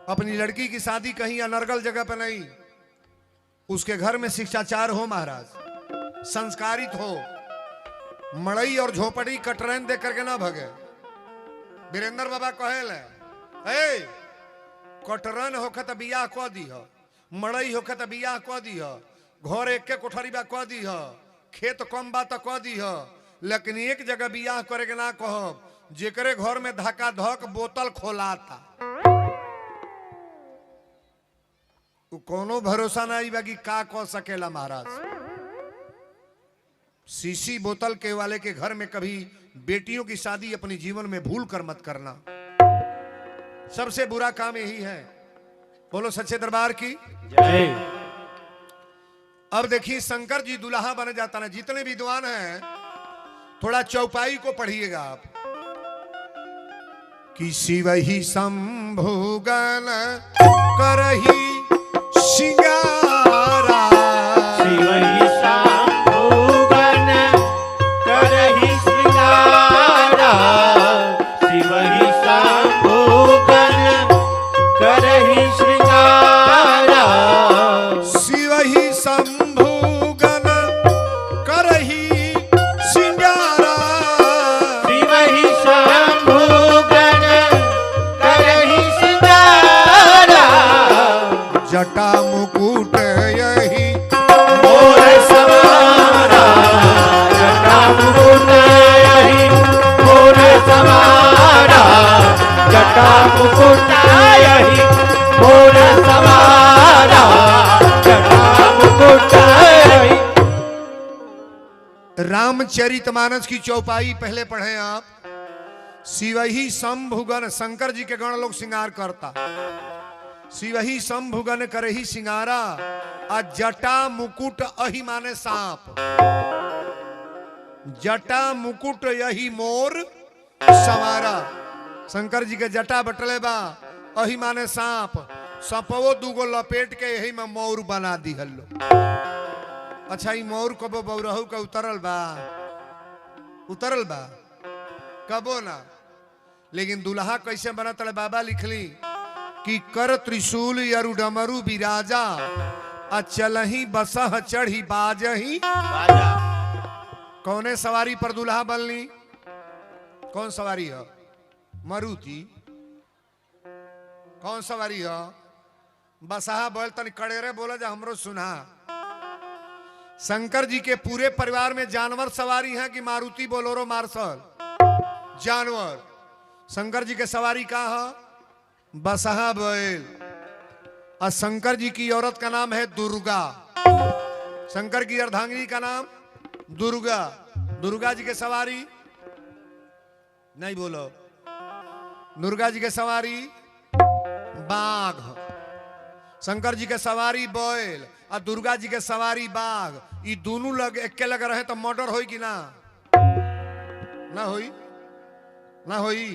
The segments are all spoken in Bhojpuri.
अपनी लड़की की शादी कहीं अनर्गल जगह पर नहीं, उसके घर में शिष्टाचार हो महाराज, संस्कारित हो, मड़ई और झोपड़ी कटरैन देख करके ना भगे। वीरेंद्र बाबा कहेले ए कटरन होखे त बियाह क दीह, मड़ई होखे त बियाह क दीह, घर एक के कोठरी बा क दीह, खेत कम बा त क दीह, लेकिन एक जगह बियाह करे के ना कहब जेकरे घर में धक्का धक बोतल खोलाता। कोनो भरोसा नहीं बा कि का कह सकेला महाराज। शीशी बोतल के वाले के घर में कभी बेटियों की शादी अपनी जीवन में भूल कर मत करना, सबसे बुरा काम यही है। बोलो सच्चे दरबार की जय। अब देखिए शंकर जी दुल्हा बन जाता ना। जितने विद्वान हैं थोड़ा चौपाई को पढ़िएगा आप। कि शिव ही शंभुगन करही सिंगारा, शिव ही शंभुगन करहि श्रृंगारा, शिव ही शंभुगन करहि श्रृंगारा, शिव ही शंभुगन करही सिंगारा, शिव ही शंभुगन करहि श्रृंगारा, जटा मुकुट यही मोर समारा, जटा मुकुट यही मोर समारा, जटा मुकुट यही मोर समारा, जटा मुकुट यही। रामचरितमानस की चौपाई पहले पढ़े आप। शिव ही शंभुगन, शंकर जी के गण लोग श्रृंगार करता। शिव ही शंभुगन करही सिंगारा, आ जटा मुकुट अहि माने सांप, जटा मुकुट यही मोर सवारा। शंकर जी के जटा बटले बा, अहि माने सांप, सपवो दूगो लपेट के यही में मोर बना दी हल्लो। अच्छा ई मोर कबो बौरहू का उतरल बा? उतरल बा कबो ना। लेकिन दुल्हा कैसे बनत रहे बाबा लिखली कि कर त्रिशूल यरु डमरू बिराजा, आ चलही बसह चढ़ी बाजही बाजा। कौने सवारी पर दुल्हा बनली? कौन सवारी है? मारुति। कौन सवारी है? बसहा बोल तन कड़ेरे बोला जा हमरो सुना। शंकर जी के पूरे परिवार में जानवर सवारी है कि मारुति बोलोरो मार्शल? जानवर। शंकर जी के सवारी का है? बसहा बैल। और शंकर जी की औरत का नाम है दुर्गा। शंकर की अर्धांगिनी का नाम दुर्गा। दुर्गा जी के सवारी नहीं बोलो। दुर्गा जी के सवारी बाघ। शंकर जी के सवारी बैल और दुर्गा जी के सवारी बाघ। ये दोनों लग एक के लग रहे तो मर्डर होई कि ना? ना होई? ना होई?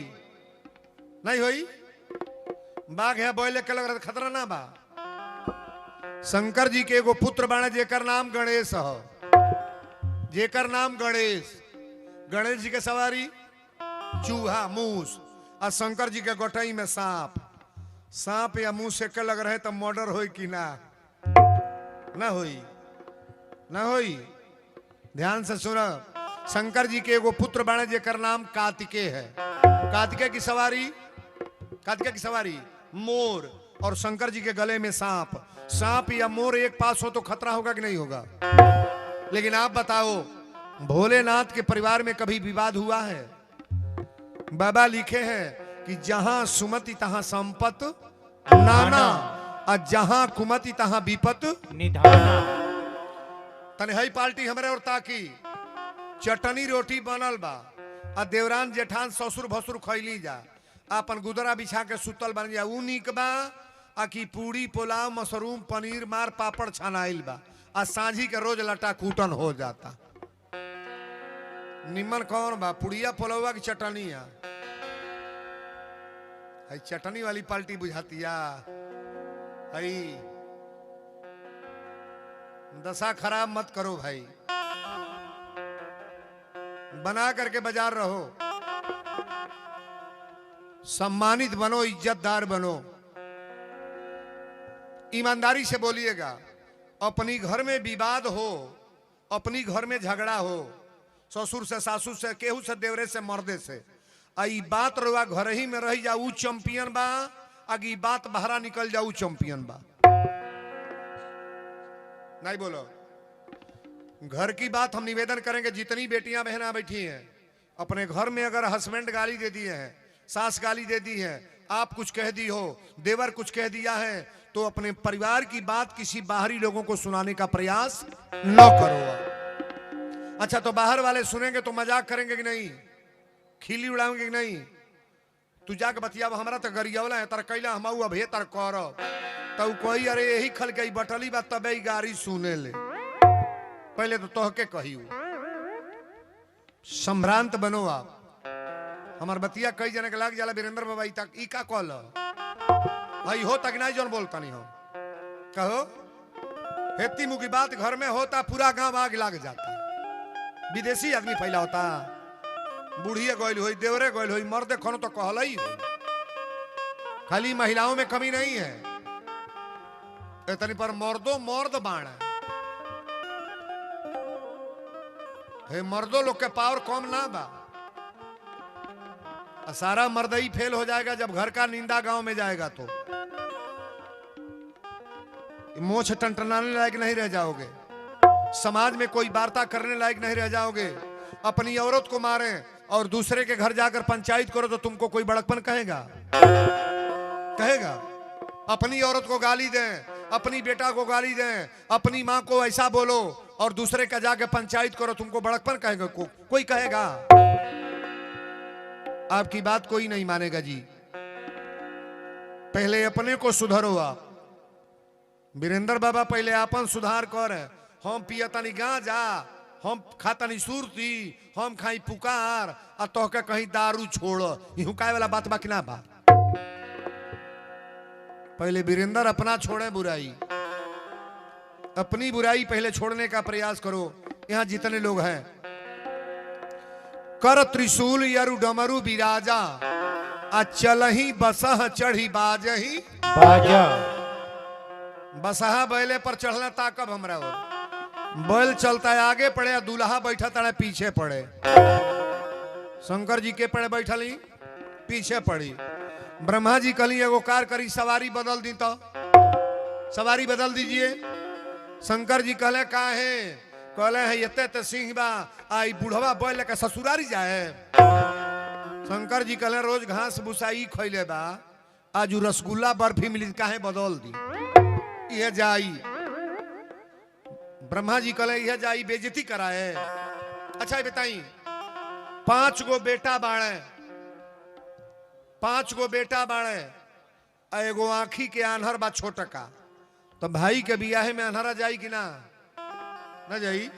नहीं होई? बाघ है बैल एक के लग रहे खतरा ना बा। शंकर जी के एगो पुत्र बाणे जेकर नाम गणेश है। जेकर नाम गणेश। गणेश जी के सवारी चूहा मूस और शंकर जी के गोटाई में सांप। सांप या मुंह से के लग रहे तो मर्डर होई कि ना? ना होई? ना होई? ध्यान से सुनो। शंकर जी के एगो पुत्र बाणे जेकर नाम कार्तिकेय है। कार्तिकेय की सवारी, कार्तिकेय की सवारी मोर और शंकर जी के गले में सांप। सांप या मोर एक पास हो तो खतरा होगा कि नहीं होगा? लेकिन आप बताओ भोलेनाथ के परिवार में कभी विवाद हुआ है? बाबा लिखे हैं कि जहां सुमति तहां संपत नाना, और जहां कुमति तहां विपत निधाना। तनहई पार्टी हमरे और ताकी चटनी रोटी बनल बा आ देवरान जेठान ससुर भसुर खैली जा, अपन गुदरा बिछा के सुतल बन जा। ऊ निक बा आ कि पूरी पुलाव मशरूम पनीर मार पापड़ छनाइल बा आ सांझी के रोज लटा कूटन हो जाता। निमन कौन बा? पुड़िया पुलवा की चटनिया? है चटनी वाली पार्टी बुझातिया। है दशा खराब मत करो भाई, बना करके बाजार रहो, सम्मानित बनो, इज्जतदार बनो। ईमानदारी से बोलिएगा। अपनी घर में विवाद हो, अपनी घर में झगड़ा हो, ससुर से, सासू से, केहू से, देवरे से, मर्दे से, आई बात रुआ घर ही में रही जाऊ चैंपियन बा, आगे बात बाहर निकल जाऊ चैंपियन बा। नहीं बोलो। घर की बात हम निवेदन करेंगे, जितनी बेटियां बहना बैठी हैं, अपने घर में अगर हस्बैंड गाली दे दिए हैं, सास गाली दे दी है, आप कुछ कह दी हो, देवर कुछ कह दिया है, तो अपने परिवार की बात किसी बाहरी लोगों को सुनाने का प्रयास न करो। अच्छा, तो बाहर वाले सुनेंगे तो मजाक करेंगे कि नहीं, खिली उड़ाएंगे कि नहीं? तू जाके बतिया, हमारा तो गरियावला है, तर कैला हम अभे तर कर, तो कोई अरे यही खल के बटली बा तबे गाड़ी सुने ले। पहले तो तोहके कही संभ्रांत बनो आप। हमार बतिया कई जने के लाग जाला, वीरेंद्र बाबा ई का कॉल भाई हो तक नहीं जोन बोलता नहीं हो, कहो हेती मुखी बात घर में होता, पूरा गांव आग लाग जाता। विदेशी आदमी फैला होता, बूढ़िया गोयल हुई, देवरे गोयल हुई, मर्दे खनो तो कहला ही हो। खाली महिलाओं में कमी नहीं है, इतनी पर मर्दों मर्द बाण है, मर्दों लोग के पावर कम ना बा। सारा मर्द ही फेल हो जाएगा जब घर का निंदा गांव में जाएगा, तो मोछ टंटनाने लायक नहीं रह जाओगे, समाज में कोई वार्ता करने लायक नहीं रह जाओगे। अपनी औरत को मारे और दूसरे के घर जाकर पंचायत करो तो तुमको कोई बड़कपन कहेगा? कहेगा? अपनी औरत को गाली दें, अपनी बेटा को गाली दें, अपनी मां को ऐसा बोलो और दूसरे का जाके पंचायत करो, तुमको बड़कपन कहेगा? कोई कहेगा? आपकी बात कोई नहीं मानेगा जी। पहले अपने को सुधरो आप। वीरेंद्र बाबा पहले अपन सुधार कर। हम पियतनी गांजा, हम खातनी सुरती, हम खाई पुकार, आ तोहके कहीं दारू छोड़, यूं काय वाला बात बाकी ना बा। पहले वीरेंद्र अपना छोड़े बुराई, अपनी बुराई पहले छोड़ने का प्रयास करो। यहां जितने लोग हैं, कर त्रिशूल यरु डमरु बिराजा, आ चलही बसह चढ़ी बाजही बाजा। बसहा बैले पर चढ़ना ताकब हमरा हो। बैल चलता है आगे पड़े, दूल्हा बैठा तड़े पीछे पड़े। शंकर जी के पड़े बैठली, पीछे पड़ी। ब्रह्मा जी कहली एगो कार करी, सवारी बदल दी तो सवारी बदल दीजिए। शंकर जी कहले काहे? कहले है ये सिंह बा, आई बुढ़वा बैल के ससुरारी जाए। शंकर जी कहले रोज घास भूसाई खैले बा, आज रसगुल्ला बर्फी मिली, काहे बदल दी? यह जाई। ब्रह्मा जी कहले यह जाई बेइज्जती कराए। अच्छा बताई, 5 गो बेटा बाड़े, 5 गो बेटा बाड़े, एगो आंखी के आन्हर बा छोटका, तो भाई के बियाहे में अनहरा जाई कि ना? ना जाई।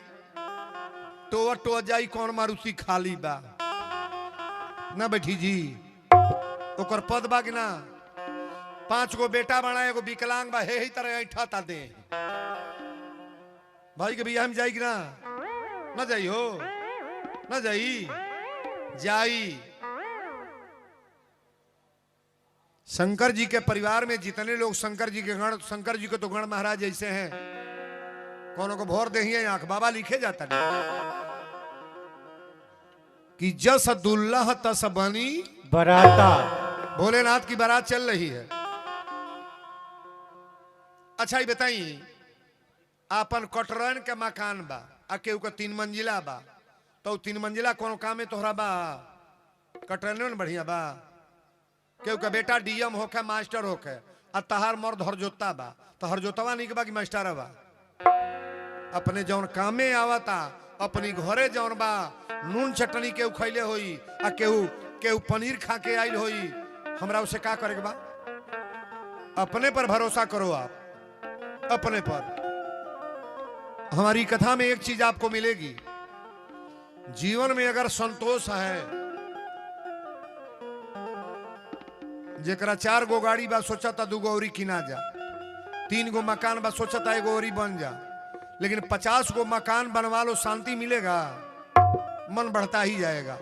टो जाई, कौन मारुति खाली बा ना बैठी जी, ओकर पद बा कि ना? 5 गो बेटा बना, एगो विकलांग बा, हे ही तरह ऐठा ता दे। भाई के बियाह में जाई कि ना? ना जाई हो, ना जाई। जाई। शंकर जी के परिवार में जितने लोग शंकर जी के गण, शंकर जी के तो गण महाराज जैसे हैं, कौनों को भोर दही आंख बाबा लिखे जाता है कि जस दुल्लह तस बनी बराता। भोलेनाथ की बारात चल रही है। अच्छा ये बताई, आपन कटरन के मकान बा, आ केहू के 3 मंजिला बा, तो 3 मंजिला कोनो काम में तोहरा बा? कटरन बढ़िया बा। केहू के बेटा डीएम होके, मास्टर होके, आ तहार मर्द हरजोता बा, तो हरजोतवा नहीं के बा कि मास्टर बा? अपने जौन कामे आवता, अपनी घरे जौन बा, नून चटनी केहू खैले होई, आ केहू पनीर खा के आइल होई, हमरा उसे का करे के बा? अपने पर भरोसा करो आप, अपने पर। हमारी कथा में एक चीज आपको मिलेगी, जीवन में अगर संतोष है, जेकरा 4 गो गाड़ी बा सोचा था 2 गो औरी किना जा, 3 गो मकान बा सोचा था 1 गो औरी बन जा, लेकिन 50 गो मकान बनवा लो, शांति मिलेगा? मन बढ़ता ही जाएगा।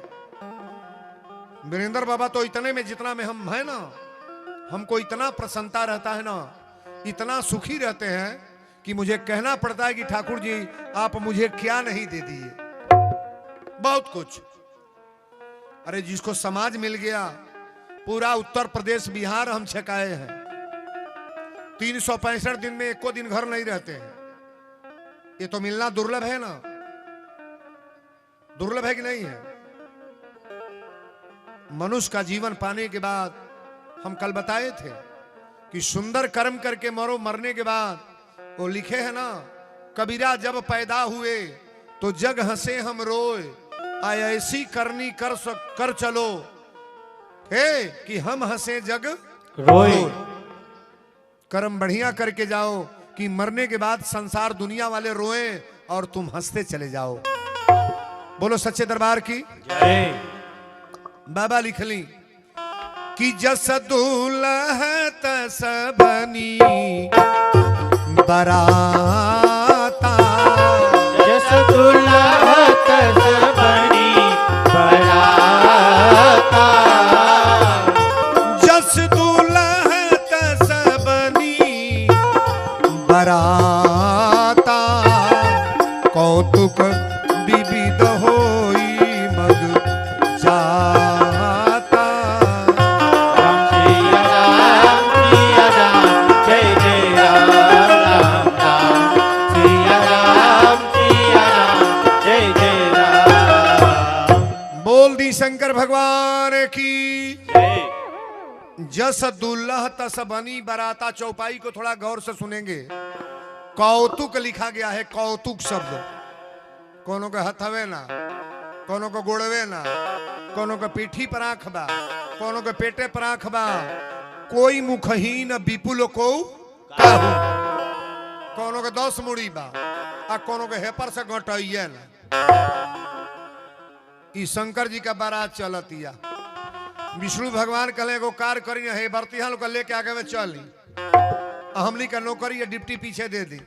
वीरेंद्र बाबा तो इतने में, जितना में हम है ना, हमको इतना प्रसन्नता रहता है ना, इतना सुखी रहते हैं कि मुझे कहना पड़ता है कि ठाकुर जी आप मुझे क्या नहीं दे दिए, बहुत कुछ। अरे जिसको समाज मिल गया, पूरा उत्तर प्रदेश बिहार हम छकाए हैं, 365 दिन में एको दिन घर नहीं रहते हैं। ये तो मिलना दुर्लभ है ना, दुर्लभ है कि नहीं है? मनुष्य का जीवन पाने के बाद हम कल बताए थे कि सुंदर कर्म करके मरो, मरने के बाद वो लिखे है ना, कबीरा जब पैदा हुए तो जग हंसे हम रोए, आय ऐसी करनी कर चलो हे कि हम हंसे जग रोए। कर्म बढ़िया करके जाओ कि मरने के बाद संसार दुनिया वाले रोए और तुम हंसते चले जाओ। बोलो सच्चे दरबार की जय। बाबा लिख ली कि जस दूल्ह तस बनी बराता, जस दूल्हा तस बनी बराता, जस दूल्ह तस बनी बराता, कौतुक विविध होई मग जाता। राम सिया राम जय जय राम राम राम, सिया राम जय जय राम। बोल दी शंकर भगवान की जय। जस दुल्लह तस बनी बराता। चौपाई को थोड़ा गौर से सुनेंगे। कौतुक लिखा गया है, कौतुक शब्द। कोनो के हथवे ना, कोनो को गोड़वे ना, कोनो के पीठी पर आंख बा, कोनो के पेटे पर आंख बा, कोई मुखहीन विपुल को काहू, कोनो के 10 मुड़ी बा आ कोनो के हेपर से गटइए ना। ई शंकर जी का बारात चलतिया। विष्णु भगवान कहले एगो कार करी है, बरतिहा लोग लेके आगे में चली, हमली का नौकरी या डिप्टी पीछे दे दी।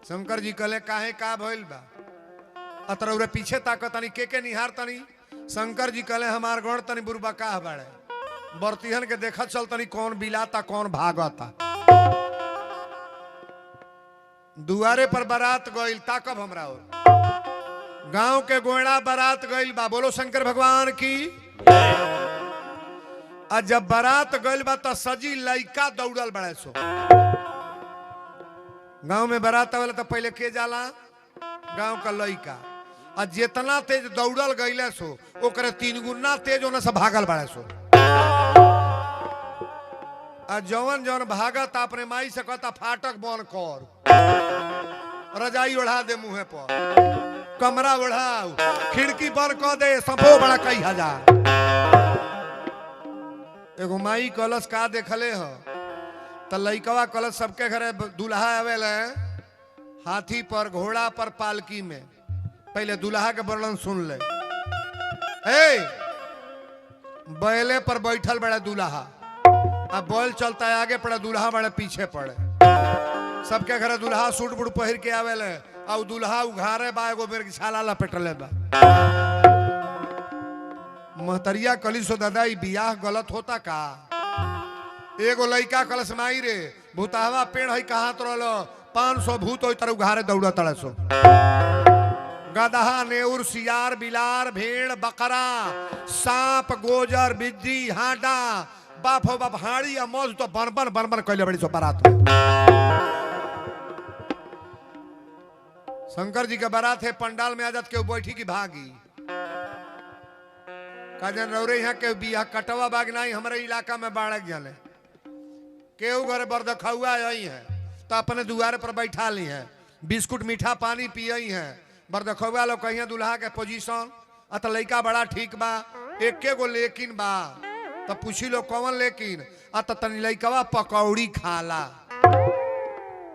शंकर जी कहले काहे का भइल बा, अतरौरे पीछे ताकतनी के निहार तनी। शंकर जी कहले हमार गण तनी बुरबा का बाड़े, बरतिहन के देखत चल तनी कौन बिलाता कौन भागता। दुआरे पर बारात गइल, ताकब हमरा और गांव के गोयड़ा बारात गइल बा। बोलो शंकर भगवान की। आ जब बारात गइल बा तो सजी लइका दौड़ल बड़े सो। गांव में बारात आवेला तो पहले के जाला, गांव का लइका। आ जितना तेज दौड़ल गइले सो ओकरे 3 गुना तेज ओने से भागल बड़े सो। आ जवन जवन भागत अपने माई से कहता फाटक बंद कर, रजाई ओढ़ा दे मुंहे पर, कमरा ओढ़ाओ, खिड़की बंद कर दे, सफो बड़ा कई हजार। एगो माई कलश का देखले ह त लइकवा कलश सबके घरे दूल्हा आवेला हाथी पर, घोड़ा पर, पालकी में। पहले दूल्हा के वर्णन सुन ले। ए बैले पर बैठल बड़ा दूल्हा, अब बैल चलता है आगे पड़े, दूल्हा बड़े पीछे पड़े। सबके घरे दूल्हा सूट बूट पहिर के आवेले, और दूल्हा उघारे बा, एगो मेरे छाला लपेटले बा। महतरिया कली सो दादा ई बियाह गलत होता का? एगो लइका कलश माई रे भूतावा पेड़ है कहाँ तो रहलो, 500 भूत हो तरह उघारे दौड़ा तड़े सो। गदहा, नेउर, सियार, बिलार, भेड़, बकरा, सांप, गोजर, बिज्जी, हाडा, बाप हो बाप, हाड़ी या मौज तो बन बन कैले बड़ी सो बारात में। शंकर जी का बारात है, पंडाल में आजत के बैठी की भागी काजन रौरे यहाँ के बियाह कटवा बाग नहीं हमारे इलाका में बाढ़ जाने केहू घर बरदखुआ आई है तो अपने दुआरे पर बैठा ली है, बिस्कुट मीठा पानी पियई है। बरदखुआ लोग कहिए दूल्हा के पोजीशन अत लइका बड़ा ठीक बा, एके गो लेकिन बा, तो पूछी लो कौन लेकिन, अत तनी लइकवा पकौड़ी खाला,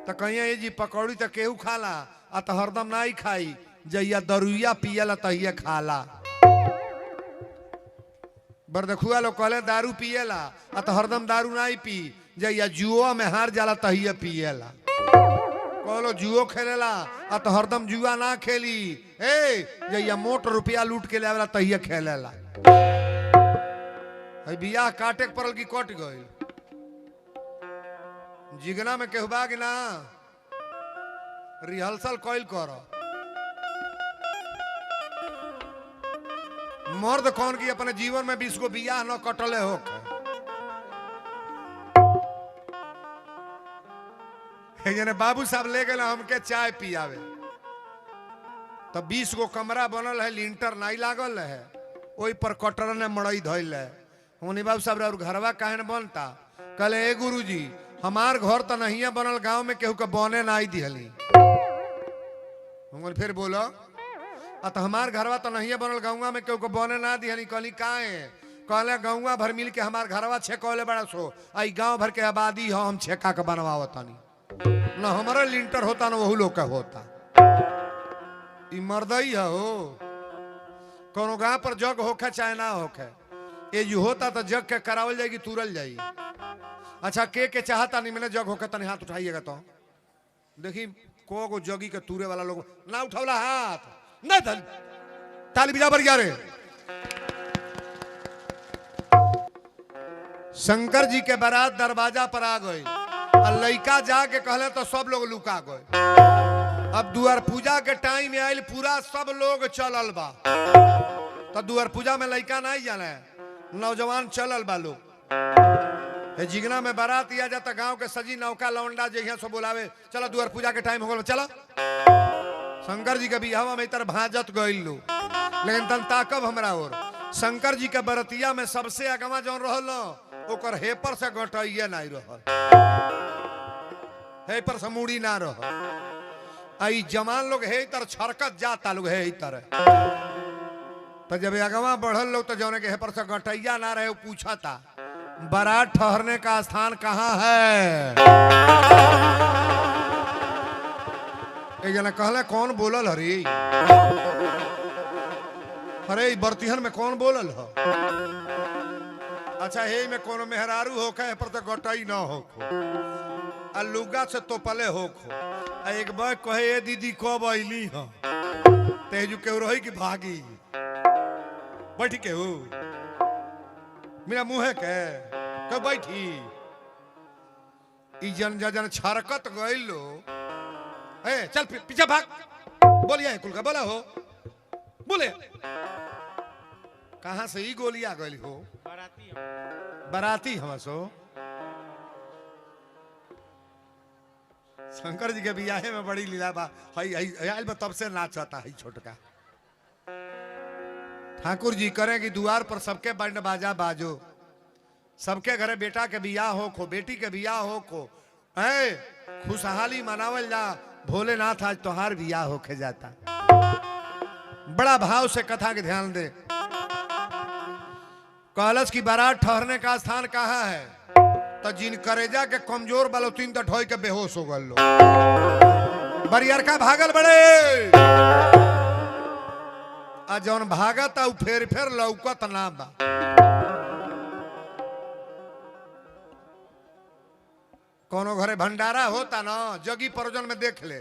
तो कहिए ये जी पकौड़ी तो केहू खाला, अत हरदम नहीं खाई, जइया दरुइया पियला तहिया खाला। बरदखुआ लोग कहले दारू पियला, अत हरदम दारू नहीं पी, जइया जुआ में हार जाला तहिया पियला। कहलो जुओ खेलेला, अत हरदम जुआ ना खेली, जइया मोट रुपया लूट के लेवला तहिया खेलेला। बियाह काटे के पड़ल की कट गई। जिगना में कहबा कि ना रिहर्सल कइल कर। मर्द कौन की अपने जीवन में 20 गो बियाह न कटले हो जने बाबू साहब ले गए हमके चाय पियावे तो 20 गो कमरा बनल है, लिंटर नहीं लागल है, वही पर कटर ने मड़ई धइल है। उन्हीं बाबू साहब और घरवा काहे न बनता? कहले ए गुरुजी हमार घर तो नहीं है बनल, गांव में केहू के बने ना आई दिहली। हम फिर बोलो तो हमार घरवा तो नहीं है बनल, गाँव में केहू के बने ना दिहली। कहली काहे? कहले गौवा भर मिल के हमार घरवा छेकौले बड़ा सो, आई गांव भर के आबादी हो, हम छेका के बनवावतानी न हमारा लिंटर होता न वहू लोग का होता। ई मर्दई है हो। कोनो गांव पर जग होखे चाहे ना होखे, ये जो होता तो जग के करावल जाएगी, तुरल जाएगी। अच्छा के चाहता नहीं मैंने जग होके तनी हाथ उठाइएगा तो देखी को जगी के तूरे वाला लोग ना उठावला हाथ ना ताली बिजा बर रे। शंकर जी के बारात दरवाजा पर आ गई और लड़का जाके कहले तो सब लोग लुका गए। अब दुआर पूजा के टाइम में आयल, पूरा सब लोग चलल बा। तो दुआर पूजा में लड़का नहीं जाने, नौजवान चलल बा लोग। जिगना में बारात आ जाता, गांव के सजी नौका लौंडा जहिया सब बोलावे, चलो दुआर पूजा के टाइम हो गल, चलो। शंकर जी के बिहावा में इतर भाजत गइल लो, लेकिन तन ताकब हमरा और शंकर जी के बरतिया में सबसे अगवा जौन रहल ओकर हेपर से गटइए नहीं रहल, हेपर से मुड़ी ना रहल। आई जवान लोग हे तर छरकत जाता लोग हे तर। तो जब अगवा बढ़ल लोग तो जौन के हेपर से गटइया ना रहे, वो पूछा था बारात ठहरने का स्थान कहाँ है? एक जना कहले कौन बोलल हरी? अरे बर्तिहन में कौन बोलल हो? अच्छा हे में कोनो मेहरारू होखे पर तो गटई ना होखो, आ लुगा से तोपले होखो। आ एक बार कहे ए दीदी कब अइली हो? तेजू के रही की भागी बैठ के हो मेरा मुँह के कब बैठी। ई जन जन छरकत गइल लो, ए चल पीछे भाग, बोलिया कुल का बोला हो, बोले कहां से ही गोली आ गई हो? बाराती हम सो शंकर जी के बियाहे में बड़ी लीला बा। हई बा तब से नाचता है छोटका। ठाकुर जी करें कि द्वार पर सबके बैंड बाजा बाजो, सबके घरे बेटा के बियाह हो खो, बेटी के बियाह हो खो, खुशहाली मनावल जा। भोलेनाथ आज तोहार बियाह होके जाता। बड़ा भाव से कथा के ध्यान दे। कहलस की बारात ठहरने का स्थान कहाँ है? तो जिन करेजा के कमजोर बालो तीन तो ठोई के बेहोश हो गल लो। बरियर का भागल बड़े आ जौन भागत आ फेर लौकत ना बा। कोनो घरे भंडारा होता ना, जगी परोजन में देख ले,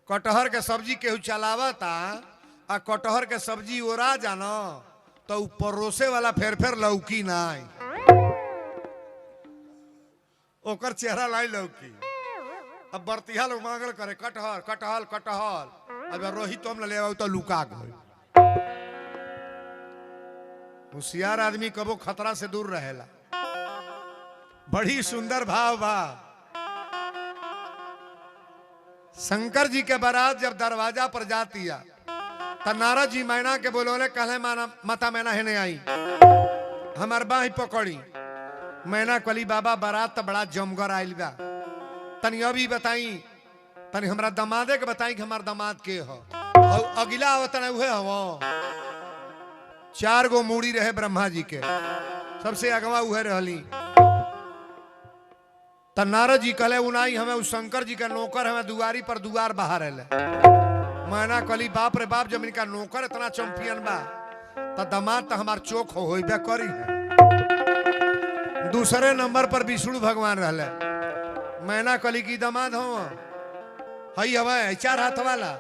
कटहर के सब्जी केहू चलावता आ कटहर के सब्जी ओरा जाना तो परोसे वाला फेर लौकी नाई, ओकर चेहरा लाई लौकी। अब बर्तिया लोग मांगल करे कटहर कटहल कटहल, अब रोहित तो हम ले आओ तो लुका गए। होशियार आदमी कबो खतरा से दूर रहेला। बड़ी सुंदर भाव बा। शंकर जी के बारात जब दरवाजा पर जाती है तो नारद जी मैना के बोलोले, कहले माता मैना है नहीं आई, हमार बाही पकड़ी। मैना कली बाबा बारात तो बड़ा जमगर आइल बा, तनी अभी बताई, तनी हमरा दमादे के बताई कि हमार दमाद के हो। अगिला आवत न उहे हो। 4 गो मूड़ी रहे ब्रह्मा जी के, सबसे अगवा उहे रहली। तो नारद जी कहले उनाई हमें उस शंकर जी का नौकर हमें दुआरी पर दुआर बाहर है। मैना कली बाप रे बाप, जब इनका नौकर इतना चैंपियन बा तो दमाद तो हमार चोख हो करी है। दूसरे नंबर पर विष्णु भगवान रहले। मैना कली की दमाद हो हई हवे 4 हाथ वाला।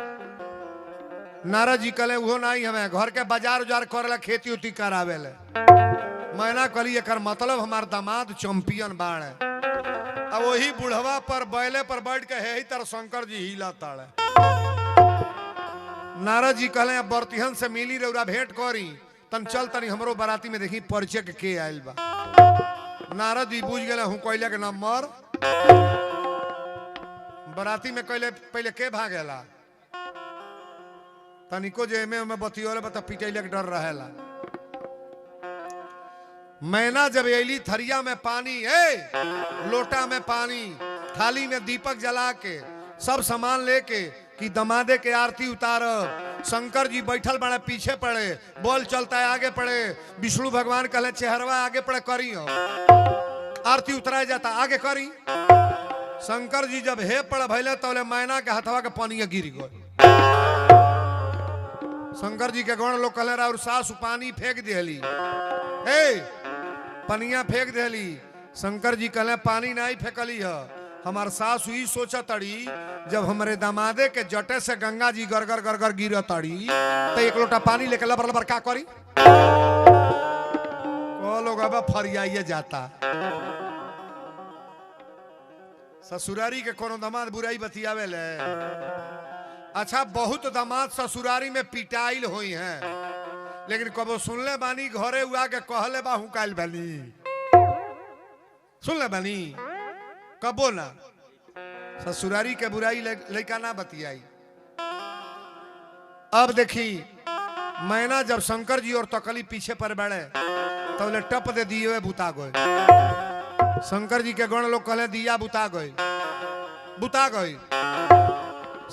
नारद जी कहले वो नहीं हमें घर के बाजार उजार करेला, खेती उती करावे ले। मैना कली एकर मतलब हमार दामाद चैंपियन बाण है। अब वही बुढ़वा पर बैले पर बैठ के है ही तर शंकर जी हिला ताड़े। नारद जी कहले अब बर्तिहन से मिली रउरा भेंट करी तन चल तनी हमरो बाराती में देखी परिचय के आयल बा। नारद जी बुझ गए हूँ कोयला के नंबर बराती में कहले पहले के भागेला तनिको जे में बतियोले बता पिटैले के डर रहेला। मैना जब अली थरिया में पानी लोटा में पानी थाली में दीपक जला के सब सामान लेके कि दमादे के आरती उतार। शंकर जी बैठल बड़े पीछे पड़े बोल चलता है आगे पड़े। विष्णु भगवान कहले चेहरवा आगे पड़े करी हो आरती उतराया जाता आगे करी। शंकर जी जब हे पड़ भैले तौले मैना के हथवा के पानी गिर गए। शंकर जी के गण लोग कहले और सासु पानी फेंक दिली पनिया फेंक दिली। शंकर जी कहले पानी नहीं फेंकली है हमार सासु ही सोचा तड़ी जब हमारे दामादे के जटे से गंगा जी गरगर गरगर गिर तड़ी तो एक लोटा पानी लेके लबर लबर का करी को लोग अब फरियाइए जाता। ससुरारी के कोनो दामाद बुराई बतियावे ले। अच्छा बहुत दामाद ससुरारी में पिटाइल हुई हैं लेकिन कबो सुनले बानी घरे हुआ के कहले बा हुकाइल बानी सुन ले बानी कबो ना ससुरारी के बुराई लड़का ना बतियाई। अब देखी मैना जब शंकर जी और तकली पीछे पर बैठे तो ले टप दे दिए बुता गए। शंकर जी के गण लोग कहले दिया बुता गए बुता गए।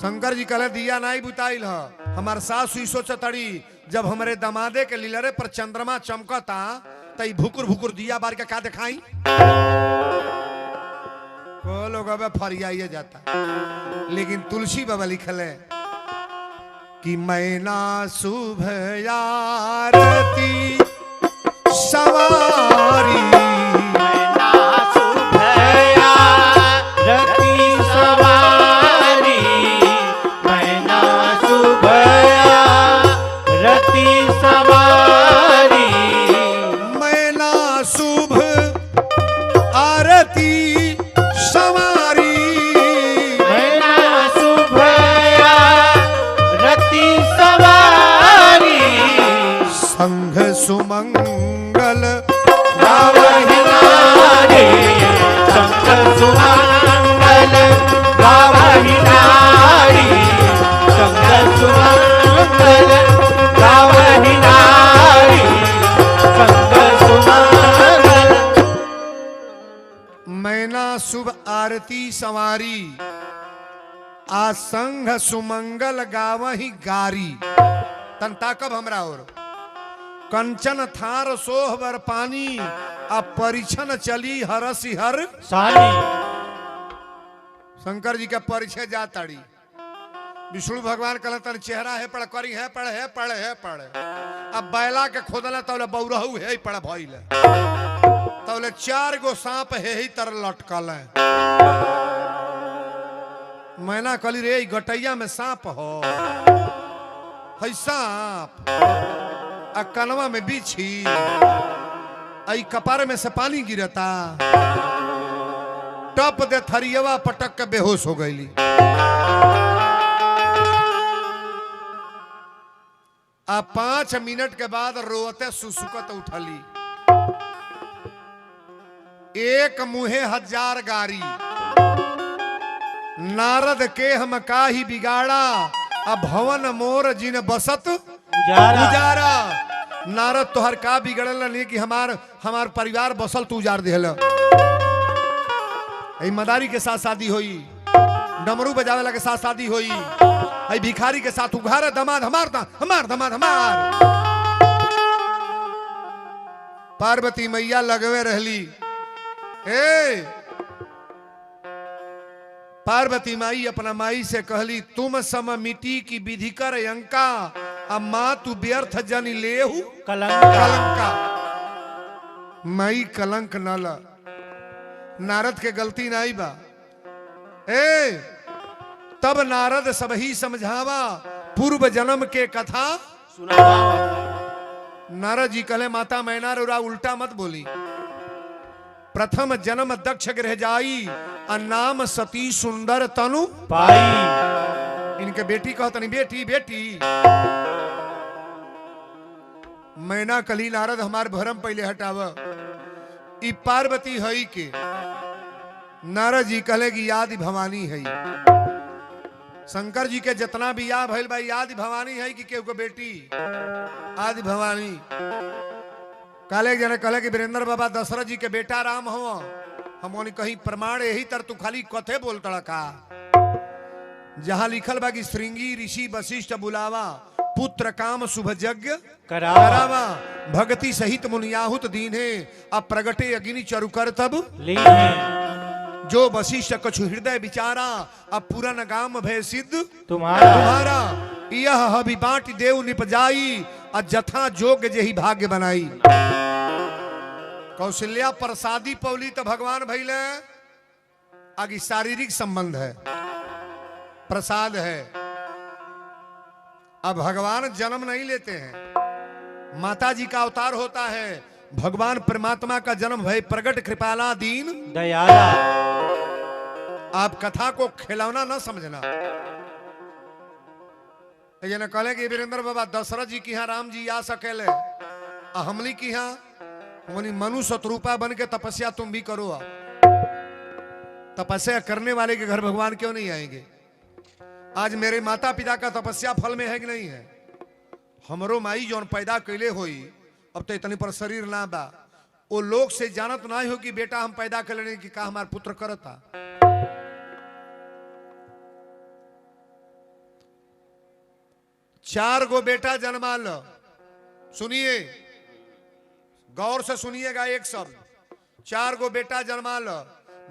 शंकर जी कहले दिया नहीं बुताइल ह हमार सास हुई सोचतड़ी जब हमारे दमादे के लीलरे पर चंद्रमा चमकता तई भुकुर भुकुर दिया बार के का दिखाई को लोग अब फरियाइए जाता। लेकिन तुलसी बाबा लिखले कि मैना शुभ आरती सवारी मैना शुभ आरती सवारी मैना शुभ आरती सवारी मैना शुभ आरती सवारी मैना शुभ आरती सवारी संघ सुमंगल गावहि नारी संग सुमंगल गावहि नारी संग सुमंगल गावहि नारी संग सुमंगल। मैना शुभ आरती सवारी आ संघ सुमंगल गावहि गारी। तन ताकब हमरा और कंचन थार सोह बर पानी आ परिछन चली हरसी हर। सानी शंकर जी के परिचय जाताड़ी। विष्णु भगवान कहले तन चेहरा है पड़ करी है पड़ है पड़ है पड़। अब बैला के खोदले तौले बौरहू है पड़ भइले तौले 4 गो सांप है ही तर लटकल है। मैना कहली रे गटैया में सांप हो है सांप आ कनवा में बिछी आई कपार में से पानी गिरता टप दे थरियवा पटक के बेहोश हो गईली। आ 5 मिनट के बाद रोते सुसुकत उठली। एक मुहे 1000 गारी नारद के हम काहि बिगाड़ा अब भवन मोर जिन बसत उजारा। नारद तोहर का बिगड़ल नहीं कि हमार परिवार बसल तू उजार दिहल। मदारी के साथ शादी हुई डमरू बजावे के साथ शादी हुई भिखारी के साथ उघार दमाद हमार दमाद हमार। पार्वती मैया लगवे रहली पार्वती माई अपना माई से कहली तुम सम मिट्टी की विधि कर अंका अब माँ तू व्यर्थ जनी लेहू कलंका। माई कलंक न ला नारद के गलती नहीं बा तब नारद सब ही समझावा पूर्व जन्म के कथा सुनावा। नारद जी कहले माता मैना रा उल्टा मत बोली प्रथम जन्म दक्ष गृह जाई आ नाम सती सुंदर तनु पाई। इनके बेटी कहत नहीं, बेटी बेटी मैना कली नारद हमार भरम पहले हटाव। ई पार्वती हई के नारद जी कहले कि याद भवानी है। शंकर जी के जितना भी या भइल भाई याद भवानी है कि केहू के बेटी आदि भवानी। कहले जने कहले कि वीरेंद्र बाबा दशरथ जी के बेटा राम हो। हम कहीं प्रमाण यही तर तू खाली कथे बोलता का। जहां लिखल बा कि श्रृंगी ऋषि वशिष्ठ बुलावा पुत्र काम शुभ यज्ञ करावा भक्ति सहित मुनियाहुत दीन्हे अब प्रगटे अग्नि चरुकर तब लीन्हे। जो वशिष्ठ कछु हृदय विचारा अब पूरन गाम भय सिद्ध तुम्हारा। यह हबि बाँट देव निपजाई और जथा जोग जेहि भाग्य बनाई। कौशल्या प्रसादी पौली तो भगवान भैले आगे शारीरिक संबंध है, प्रसाद है। अब भगवान जन्म नहीं लेते हैं, माता जी का अवतार होता है। भगवान परमात्मा का जन्म भय प्रगट कृपाला दीन दयाला। आप कथा को खिलौना न समझना। ये न कहले कि वीरेंद्र बाबा दशरथ जी की यहाँ राम जी आ सकेले, हमली की यहाँ मनु शत्रुपा बन के तपस्या तुम भी करो। तपस्या करने वाले के घर भगवान क्यों नहीं आएंगे? आज मेरे माता पिता का तपस्या फल में है कि नहीं है? हमरो माई जौन पैदा कैले होई अब तो इतनी पर शरीर ना बा, वो लोग से जानत ना हो कि बेटा हम पैदा कर लेने की का हमार पुत्र करता। चार गो बेटा जन्मा लो, सुनिए गौर से सुनिएगा एक शब्द। चार गो बेटा जन्मा लो,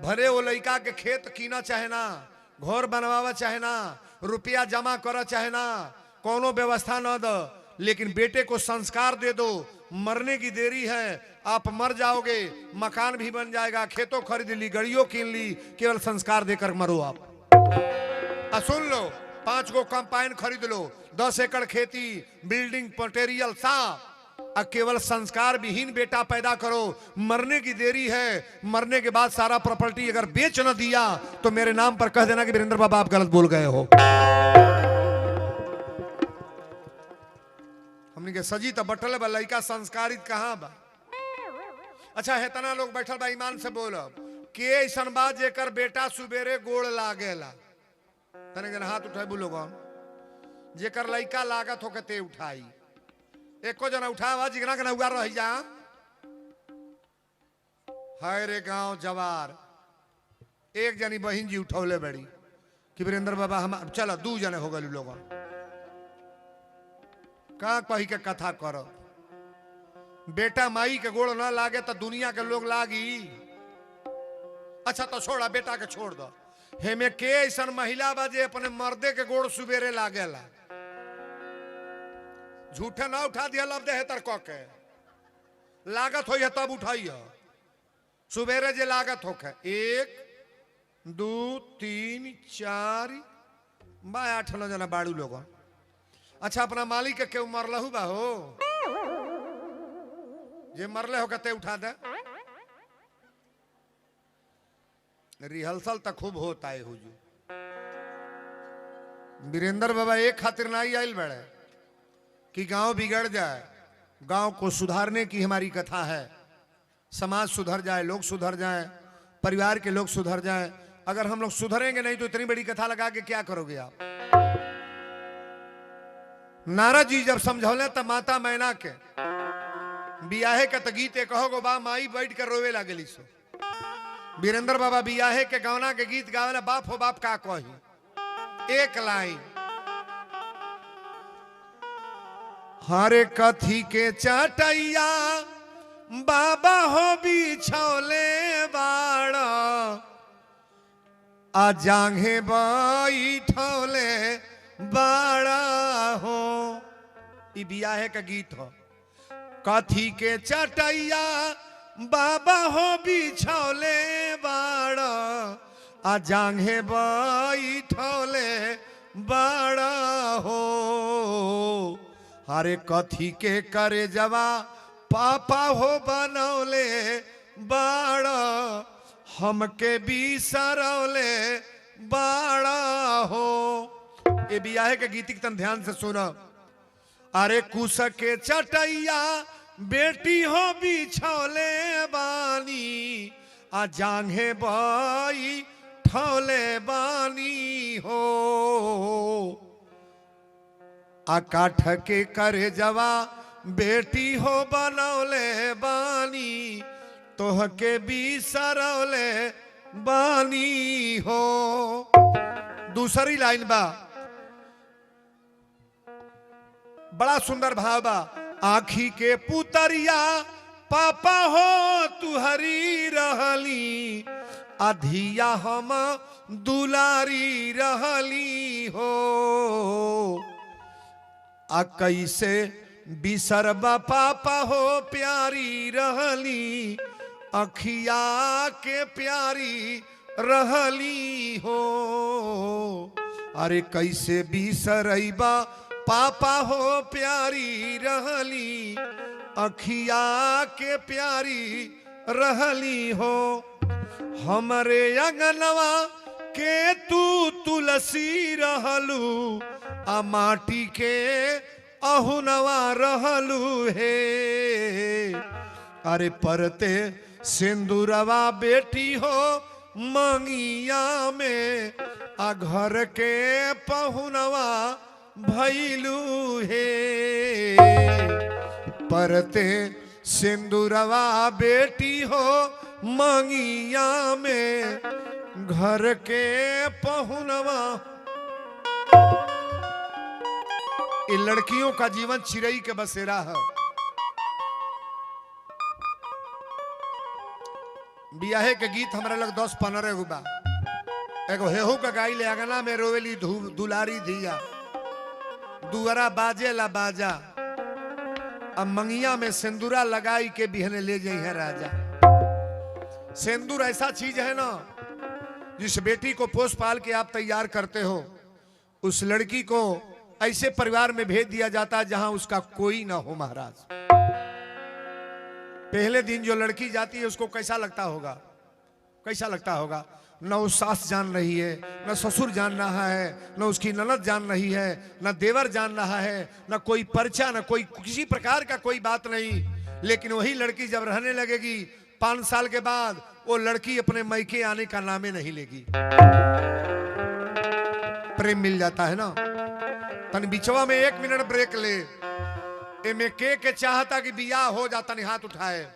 भले वो लड़का के खेत कीना चाहे ना, घर बनवावा चाहे ना, रुपया जमा करा चाहे ना, कोनो व्यवस्था न दो, लेकिन बेटे को संस्कार दे दो। मरने की देरी है, आप मर जाओगे, मकान भी बन जाएगा, खेतों खरीद ली, गाड़ियों कीन ली, केवल संस्कार देकर मरो आप। सुन लो, 5 गो कंपाइन खरीद लो, 10 एकड़ खेती, बिल्डिंग मटेरियल साफ, केवल संस्कार विहीन बेटा पैदा करो। मरने की देरी है, मरने के बाद सारा प्रॉपर्टी अगर बेच न दिया तो मेरे नाम पर कह देना कि वीरेंद्र बाबा आप गलत बोल गए हो। हमने के सजी तो बटल बा, लड़का संस्कारित कहाँ बा? अच्छा है तना लोग बैठल बा, ईमान से बोलब के ऐसन बात जेकर बेटा सुबेरे गोड़ लागेला, तने जन हाथ उठाई लोगन, जेकर लड़का लागत हो के ते उठाई। एको जना उठावा जिगना के नौगा रह जा। हाय रे गांव जवार, एक जनी बहन जी उठौले बड़ी कि वीरेंद्र बाबा हम चलो 2 जने हो गए लोग का कही के कथा करो। बेटा माई के गोड़ ना लागे तो दुनिया के लोग लागी। अच्छा तो छोड़ा, बेटा के छोड़ दो। हेमे के ऐसा महिला बाजे अपने मर्दे के गोड़ सुबेरे लागेला, झूठे ना उठा दिया लब दे तर के लागत हो तब उठाई सुबेरे जे लागत हो 1 2 3 4 बा 8 9 जना बाड़ू लोग। अच्छा अपना मालिक के क्यों मरलहू बा हो, जे मरले हो कते उठा दे। रिहर्सल तो खूब होता है हुजूर। वीरेंद्र बाबा एक खातिर नहीं आयल बड़े कि गांव बिगड़ जाए, गांव को सुधारने की हमारी कथा है। समाज सुधर जाए, लोग सुधर जाए, परिवार के लोग सुधर जाए। अगर हम लोग सुधरेंगे नहीं तो इतनी बड़ी कथा लगा के क्या करोगे आप? नारद जी जब समझौले तब माता मैना के बियाहे के तो गीत कहोगो बा माई बैठ कर रोवे लागली सो। वीरेंद्र बाबा बियाहे के गौना के गीत गावे, बाप हो बाप का कही। एक लाइन, हरे कथी के चटैया बाबा हो बिछौले बाड़ा, आ जांघे बैठौले बाड़ा हो। ई बियाहे का गीत हो। कथी के चटैया बाबा हो बिछौले बाड़ा, आ जांघे बैठौले बाड़ा हो। हरे कथी के करे जवा पापा हो बनौले बाड़ा हमके बिसरौले बाड़ा हो। ये बियाहे के गीत तन ध्यान से सुनो। अरे कुश के चटैया बेटी हो बिछौले बानी आ जांघे बाई ठौले बानी हो। आ काठ के करे जवा बेटी हो बनौले बानी तोह के बिसरौले बानी हो। दूसरी लाइन बा बड़ा सुंदर भाव बा। आखी के पुतरिया पापा हो तुहरी रहली अधिया हम दुलारी रहली हो। आ कैसे बिसरबा पापा हो प्यारी रहली अखिया के प्यारी रहली हो। अरे कैसे बिसरैबा पापा हो प्यारी रहली अखिया के प्यारी रहली हो। हमरे अंगनवा के तू तुलसी रहलू आ माटी के अहुनवा रहलू हे। अरे परते सिंदूरवा बेटी हो मंगिया में आ घर के पहुनवा भैलू हे। परते सिंदूरवा बेटी हो मंगिया में घर के पहुनवा। ये लड़कियों का जीवन चिड़ई के बसेरा है। बियाहे के गीत हमारे लग 10-15 गो बा। एगो हेहू का गाई ले अगना में रोवेली दुलारी धिया दुअरा बाजे ला बाजा अब मंगिया में सिंदूरा लगाई के बिहने ले जाई है राजा। सिंदूर ऐसा चीज है ना जिस बेटी को पोस पाल के आप तैयार करते हो उस लड़की को ऐसे परिवार में भेज दिया जाता है जहां उसका कोई ना हो महाराज। पहले दिन जो लड़की जाती है उसको कैसा लगता होगा, कैसा लगता होगा। न वो सास जान रही है, न ससुर जान रहा है, न उसकी ननद जान रही है, न देवर जान रहा है, न कोई पर्चा, न कोई किसी प्रकार का कोई बात नहीं। लेकिन वही लड़की जब रहने लगेगी 5 साल के बाद वो लड़की अपने मैके आने का नामे नहीं लेगी। प्रेम मिल जाता है ना। तन बिचवा में 1 मिनट ब्रेक ले। एमे के चाहता कि बियाह हो जाता नहीं हाथ उठाए।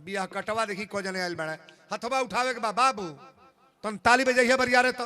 बियाह कटवा देखी को जने आयल बड़ा हथवा उठावे के बाबू तन ताली बजाइए बरियारे तो